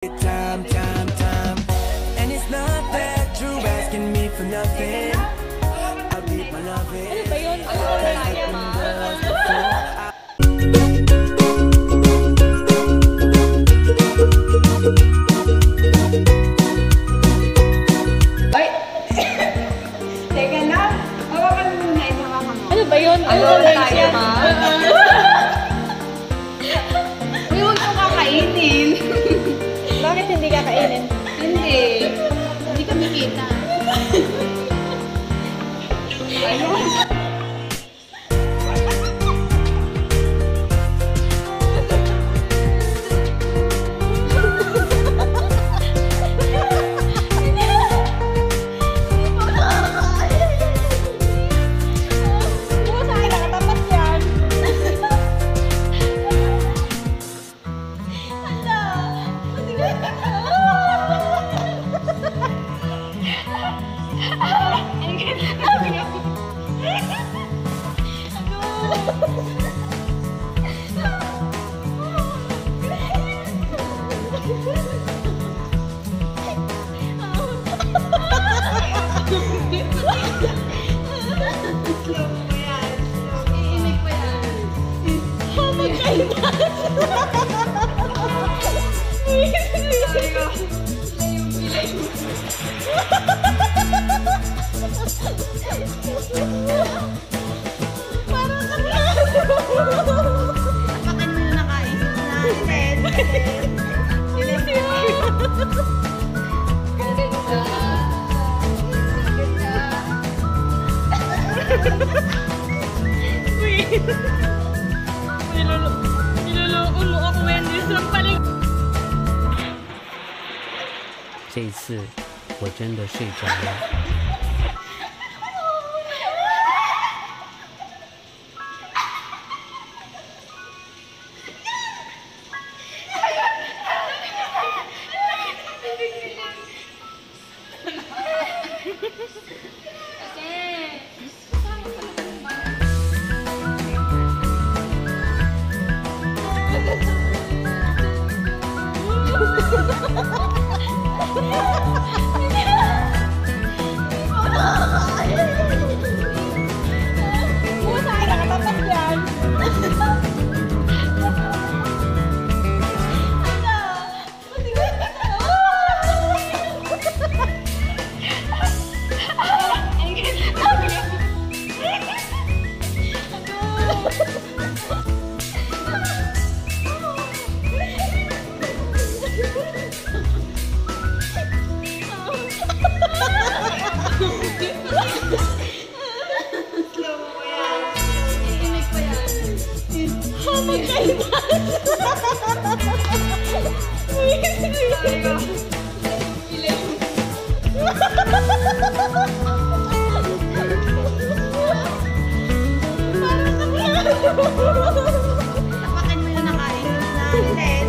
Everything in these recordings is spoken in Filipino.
Time, and it's not that you're asking me for nothing. I'll keep my loving. Ano ba yun? Ano ba tayo, ma? Ay! Teka lang. Hawakan mo muna ito. Hawakan mo. Ano ba yun? Ano ba tayo, ma? Uy, huwag mo kakainin. Bakit hindi kakainin? Hindi. Hindi kami kita. Ayun. Niloloko mo ako, Wendy. Sarap paling. 这一次我真的睡着了。 Tapakan mo yung nakain natin.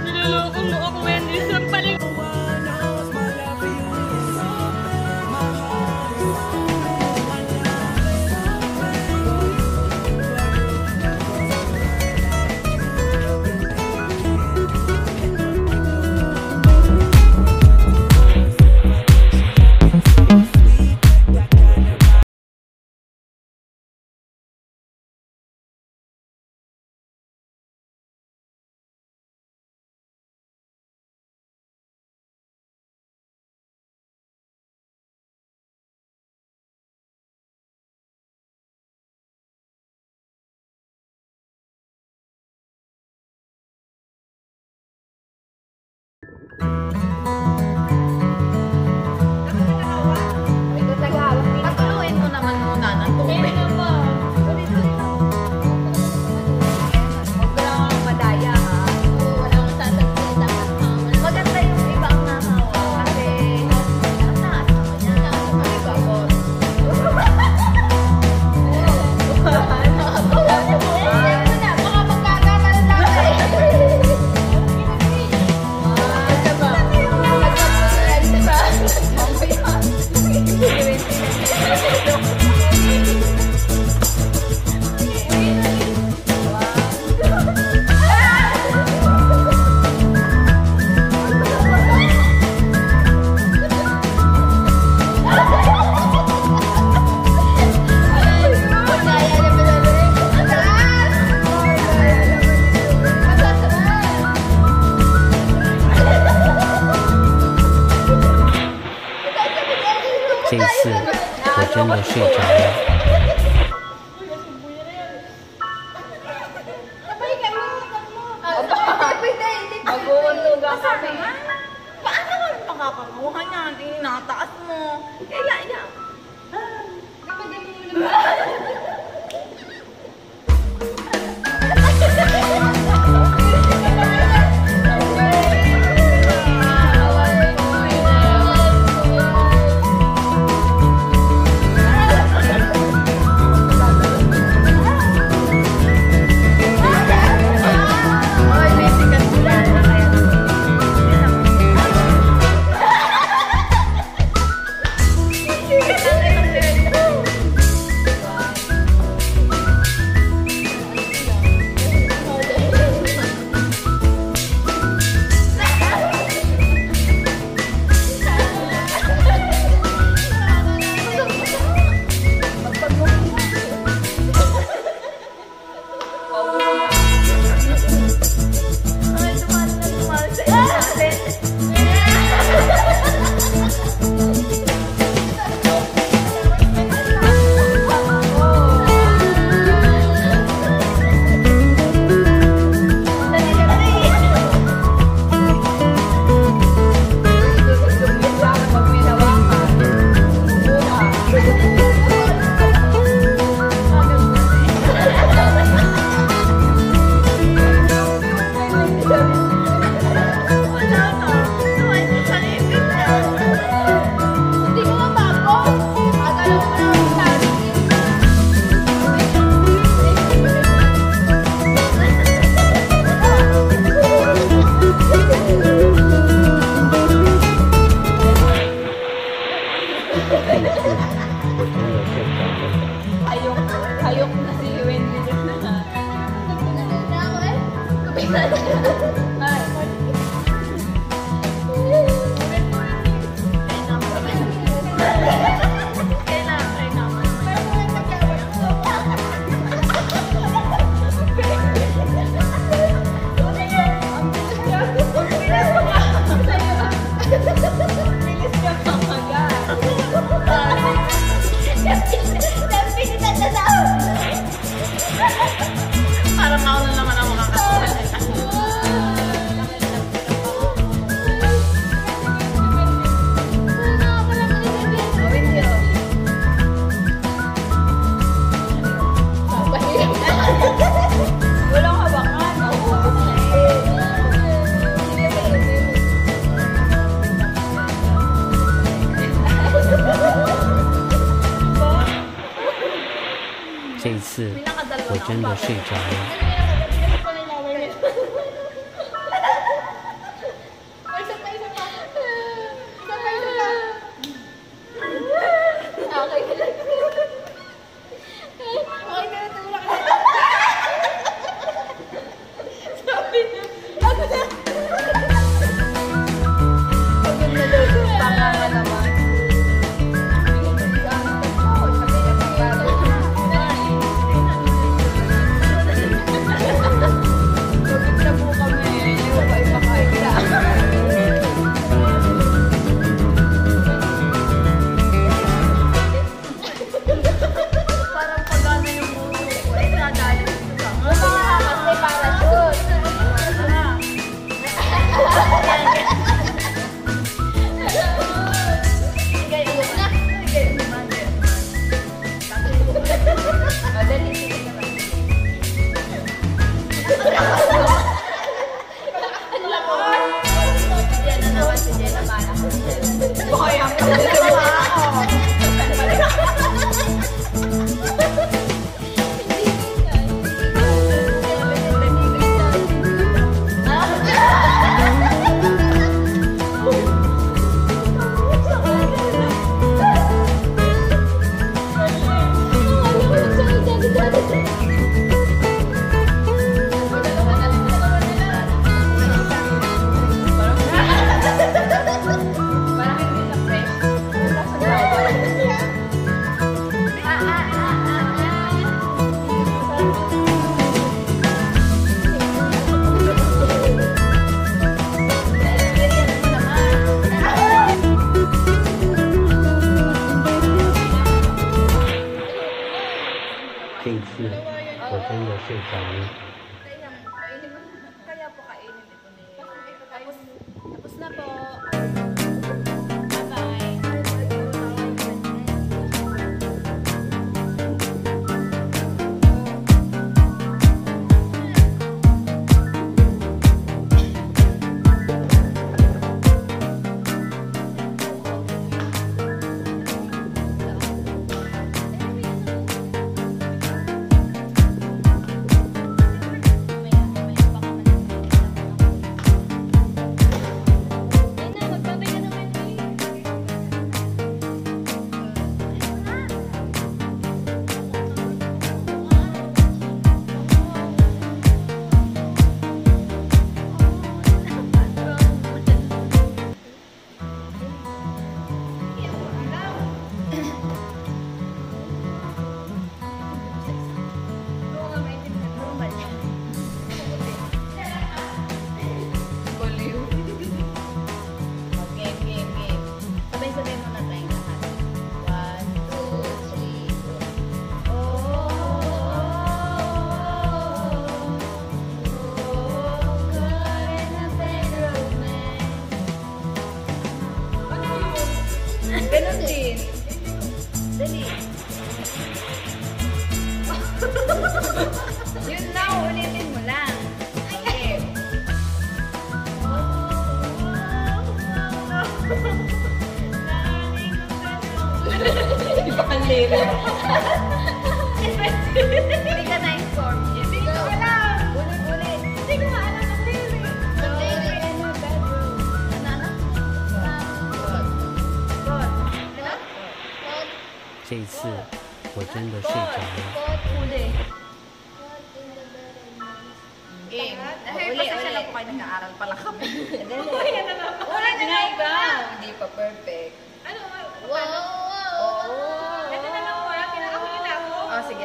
Niloloko mo ako, Wendy. Sarap paling. 这一次我真的睡着了。 Mag-uuntuga kami. Paano ka makakakuha niyan? Tinataas mo. Kaya. Hayok na si Wendy na. Parang ako na naman ang makakasalita. Walang hawakan.这一次我真的睡着了。 Parang hindi na fresh. lyrics. Hindi ka na-inform. Hindi ko alam. Ulit. Hindi ko alam ang lyrics. Ano? 这一次我真的睡着了。 Uli. Pasensya lang po kayo, nag-aaral pala kami. Ulit na iba. Hindi pa perfect. Oh, sige.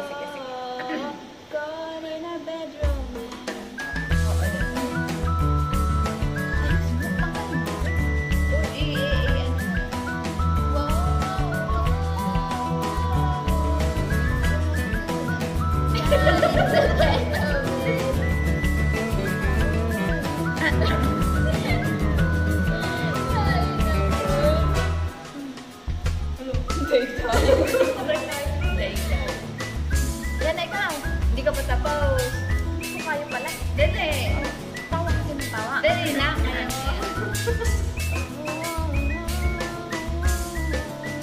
Yan, ikaw. Hindi ka pa tapos. Hindi ko kayo pala. Dali. Tawa ka din ng tawa. Dali na.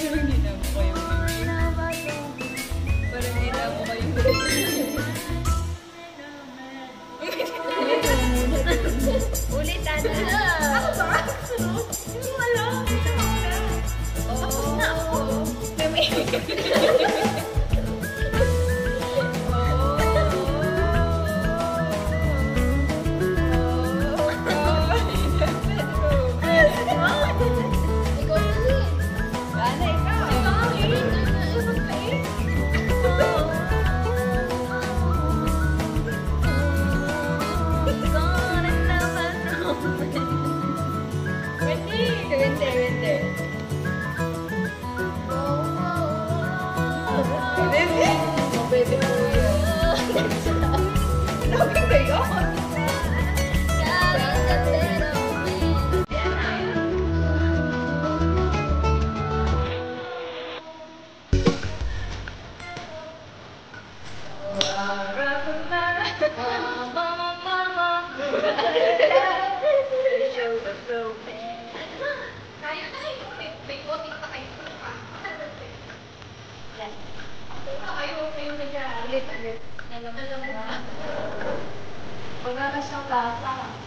Hindi na mo kayo. Parang hindi na mo kayo. Ulit, Ana. Ako ba? Sunod? Hindi mo alam. Tapos na ako. Ulit. Alam mo ba? Pag-aras ng lasa.